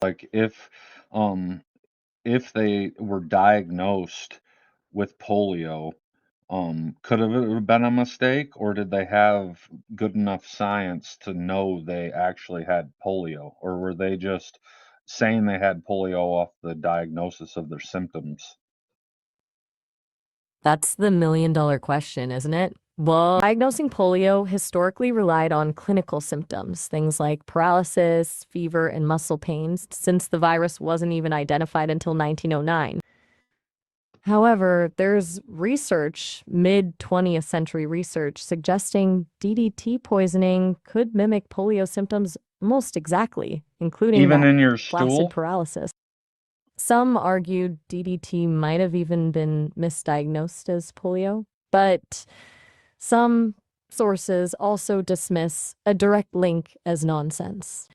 Like, um, if they were diagnosed with polio, could have it been a mistake, or did they have good enough science to know they actually had polio? Or were they just saying they had polio off the diagnosis of their symptoms? That's the million-dollar question, isn't it? Well, diagnosing polio historically relied on clinical symptoms, things like paralysis, fever, and muscle pains, since the virus wasn't even identified until 1909. However, there's research, mid-20th century research, suggesting DDT poisoning could mimic polio symptoms almost exactly, including Even that in your flaccid stool? paralysis. Some argued DDT might have even been misdiagnosed as polio, but some sources also dismiss a direct link as nonsense.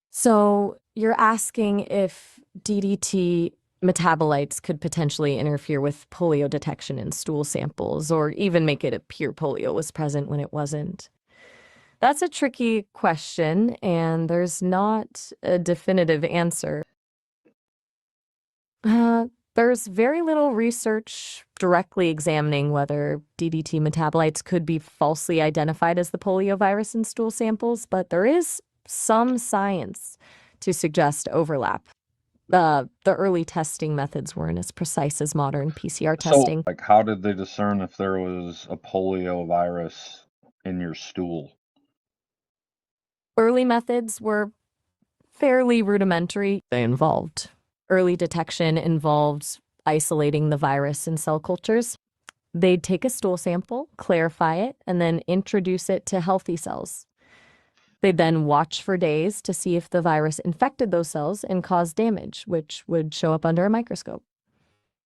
So you're asking if DDT metabolites could potentially interfere with polio detection in stool samples or even make it appear polio was present when it wasn't. That's a tricky question, and there's not a definitive answer. There's very little research directly examining whether DDT metabolites could be falsely identified as the polio virus in stool samples, but there is some science to suggest overlap. The early testing methods weren't as precise as modern PCR So, testing. like, how did they discern if there was a polio virus in your stool? Early methods were fairly rudimentary. They involved early detection involved isolating the virus in cell cultures. They'd take a stool sample, clarify it, and then introduce it to healthy cells. They'd then watch for days to see if the virus infected those cells and caused damage, which would show up under a microscope.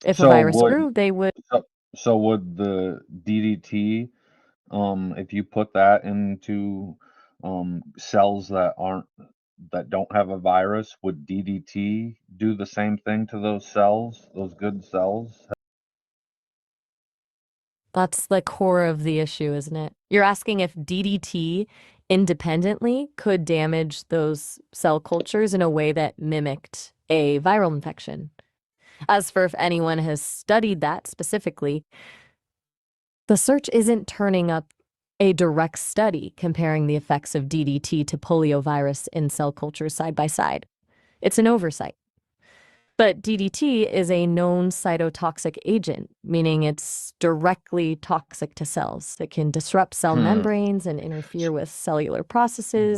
If a So virus would grew, they would. so would the DDT, if you put that into cells that don't have a virus, would DDT do the same thing to those cells, those good cells? That's the core of the issue, isn't it? You're asking if DDT independently could damage those cell cultures in a way that mimicked a viral infection. As for if anyone has studied that specifically, the search isn't turning up a direct study comparing the effects of DDT to poliovirus in cell cultures side by side. It's an oversight. But DDT is a known cytotoxic agent, meaning it's directly toxic to cells. It can disrupt cell Hmm. membranes and interfere with cellular processes.